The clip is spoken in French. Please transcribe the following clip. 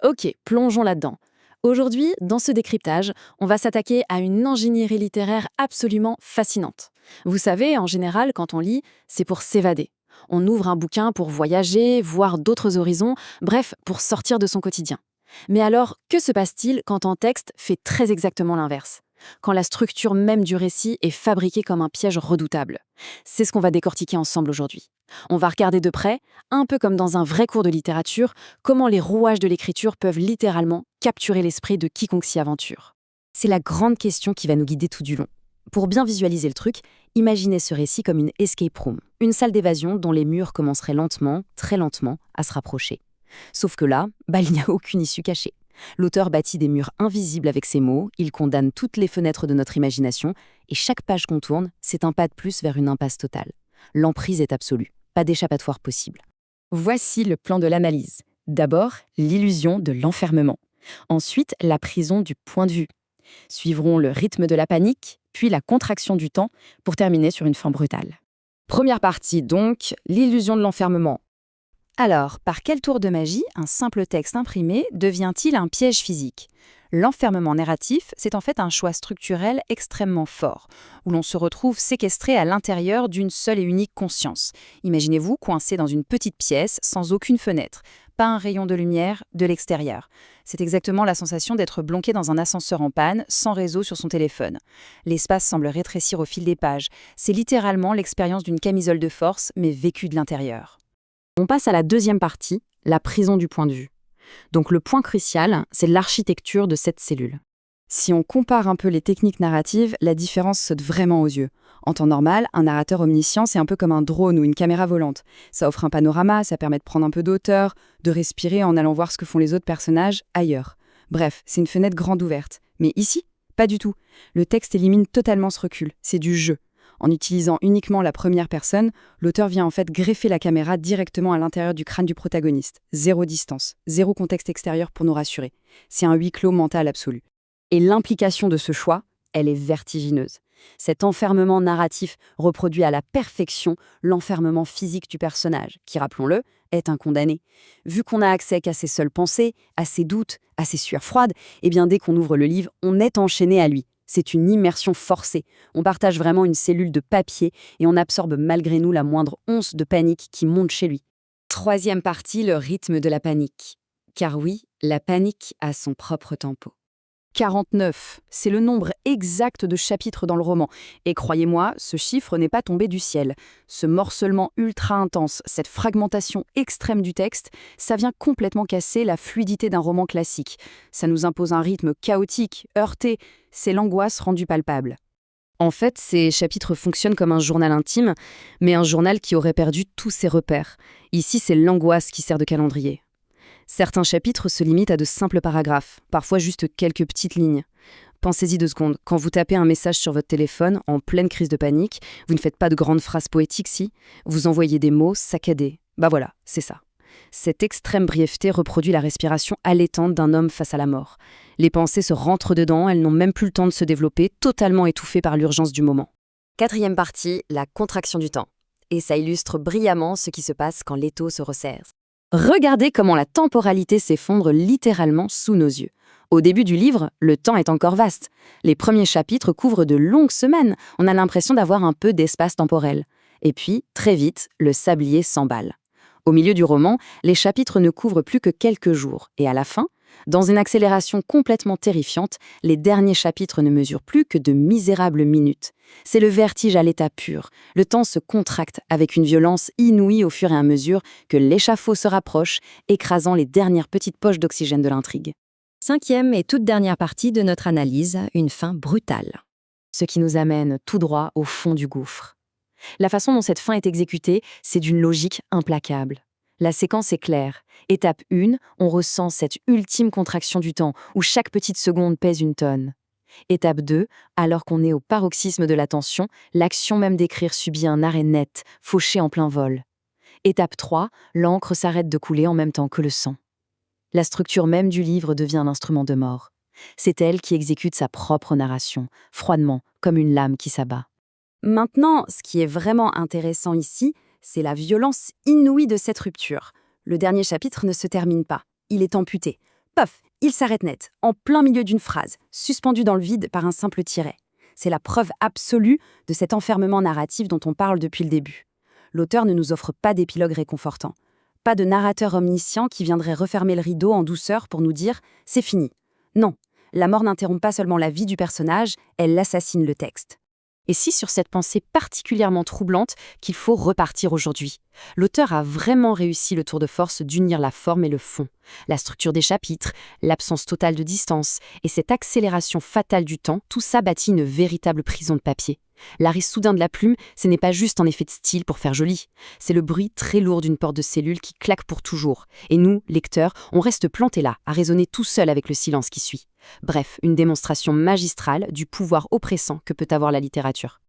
Ok, plongeons là-dedans. Aujourd'hui, dans ce décryptage, on va s'attaquer à une ingénierie littéraire absolument fascinante. Vous savez, en général, quand on lit, c'est pour s'évader. On ouvre un bouquin pour voyager, voir d'autres horizons, bref, pour sortir de son quotidien. Mais alors, que se passe-t-il quand un texte fait très exactement l'inverse? Quand la structure même du récit est fabriquée comme un piège redoutable? C'est ce qu'on va décortiquer ensemble aujourd'hui. On va regarder de près, un peu comme dans un vrai cours de littérature, comment les rouages de l'écriture peuvent littéralement capturer l'esprit de quiconque s'y aventure. C'est la grande question qui va nous guider tout du long. Pour bien visualiser le truc, imaginez ce récit comme une escape room, une salle d'évasion dont les murs commenceraient lentement, très lentement, à se rapprocher. Sauf que là, il n'y a aucune issue cachée. L'auteur bâtit des murs invisibles avec ses mots, il condamne toutes les fenêtres de notre imagination, et chaque page qu'on tourne, c'est un pas de plus vers une impasse totale. L'emprise est absolue, pas d'échappatoire possible. Voici le plan de l'analyse. D'abord, l'illusion de l'enfermement. Ensuite, la prison du point de vue. Suivront le rythme de la panique, puis la contraction du temps, pour terminer sur une fin brutale. Première partie donc, l'illusion de l'enfermement. Alors, par quel tour de magie un simple texte imprimé devient-il un piège physique? L'enfermement narratif, c'est en fait un choix structurel extrêmement fort, où l'on se retrouve séquestré à l'intérieur d'une seule et unique conscience. Imaginez-vous coincé dans une petite pièce, sans aucune fenêtre, pas un rayon de lumière de l'extérieur. C'est exactement la sensation d'être bloqué dans un ascenseur en panne, sans réseau sur son téléphone. L'espace semble rétrécir au fil des pages. C'est littéralement l'expérience d'une camisole de force, mais vécue de l'intérieur. On passe à la deuxième partie, la prison du point de vue. Donc le point crucial, c'est l'architecture de cette cellule. Si on compare un peu les techniques narratives, la différence saute vraiment aux yeux. En temps normal, un narrateur omniscient, c'est un peu comme un drone ou une caméra volante. Ça offre un panorama, ça permet de prendre un peu d'auteur, de respirer en allant voir ce que font les autres personnages ailleurs. Bref, c'est une fenêtre grande ouverte. Mais ici, pas du tout. Le texte élimine totalement ce recul, c'est du jeu. En utilisant uniquement la première personne, l'auteur vient en fait greffer la caméra directement à l'intérieur du crâne du protagoniste. Zéro distance, zéro contexte extérieur pour nous rassurer. C'est un huis clos mental absolu. Et l'implication de ce choix, elle est vertigineuse. Cet enfermement narratif reproduit à la perfection l'enfermement physique du personnage, qui, rappelons-le, est un condamné. Vu qu'on n'a accès qu'à ses seules pensées, à ses doutes, à ses sueurs froides, eh bien dès qu'on ouvre le livre, on est enchaîné à lui. C'est une immersion forcée. On partage vraiment une cellule de papier et on absorbe malgré nous la moindre once de panique qui monte chez lui. Troisième partie, le rythme de la panique. Car oui, la panique a son propre tempo. 49, c'est le nombre exact de chapitres dans le roman. Et croyez-moi, ce chiffre n'est pas tombé du ciel. Ce morcellement ultra intense, cette fragmentation extrême du texte, ça vient complètement casser la fluidité d'un roman classique. Ça nous impose un rythme chaotique, heurté, c'est l'angoisse rendue palpable. En fait, ces chapitres fonctionnent comme un journal intime, mais un journal qui aurait perdu tous ses repères. Ici, c'est l'angoisse qui sert de calendrier. Certains chapitres se limitent à de simples paragraphes, parfois juste quelques petites lignes. Pensez-y 2 secondes. Quand vous tapez un message sur votre téléphone, en pleine crise de panique, vous ne faites pas de grandes phrases poétiques, si? Vous envoyez des mots saccadés. Voilà, c'est ça. Cette extrême brièveté reproduit la respiration allaitante d'un homme face à la mort. Les pensées se rentrent dedans, elles n'ont même plus le temps de se développer, totalement étouffées par l'urgence du moment. Quatrième partie, la contraction du temps. Et ça illustre brillamment ce qui se passe quand l'étau se resserre. Regardez comment la temporalité s'effondre littéralement sous nos yeux. Au début du livre, le temps est encore vaste. Les premiers chapitres couvrent de longues semaines. On a l'impression d'avoir un peu d'espace temporel. Et puis, très vite, le sablier s'emballe. Au milieu du roman, les chapitres ne couvrent plus que quelques jours. Et à la fin, dans une accélération complètement terrifiante, les derniers chapitres ne mesurent plus que de misérables minutes. C'est le vertige à l'état pur. Le temps se contracte avec une violence inouïe au fur et à mesure que l'échafaud se rapproche, écrasant les dernières petites poches d'oxygène de l'intrigue. Cinquième et toute dernière partie de notre analyse, une fin brutale. Ce qui nous amène tout droit au fond du gouffre. La façon dont cette fin est exécutée, c'est d'une logique implacable. La séquence est claire. Étape 1, on ressent cette ultime contraction du temps, où chaque petite seconde pèse une tonne. Étape 2, alors qu'on est au paroxysme de la tension, l'action même d'écrire subit un arrêt net, fauché en plein vol. Étape 3, l'encre s'arrête de couler en même temps que le sang. La structure même du livre devient un instrument de mort. C'est elle qui exécute sa propre narration, froidement, comme une lame qui s'abat. Maintenant, ce qui est vraiment intéressant ici, c'est la violence inouïe de cette rupture. Le dernier chapitre ne se termine pas. Il est amputé. Pof, il s'arrête net, en plein milieu d'une phrase, suspendu dans le vide par un simple tiret. C'est la preuve absolue de cet enfermement narratif dont on parle depuis le début. L'auteur ne nous offre pas d'épilogue réconfortant, pas de narrateur omniscient qui viendrait refermer le rideau en douceur pour nous dire « c'est fini ». Non, la mort n'interrompt pas seulement la vie du personnage, elle assassine le texte. Et si sur cette pensée particulièrement troublante qu'il faut repartir aujourd'hui? L'auteur a vraiment réussi le tour de force d'unir la forme et le fond. La structure des chapitres, l'absence totale de distance et cette accélération fatale du temps, tout ça bâtit une véritable prison de papier. L'arrêt soudain de la plume, ce n'est pas juste un effet de style pour faire joli. C'est le bruit très lourd d'une porte de cellule qui claque pour toujours. Et nous, lecteurs, on reste plantés là, à raisonner tout seul avec le silence qui suit. Bref, une démonstration magistrale du pouvoir oppressant que peut avoir la littérature.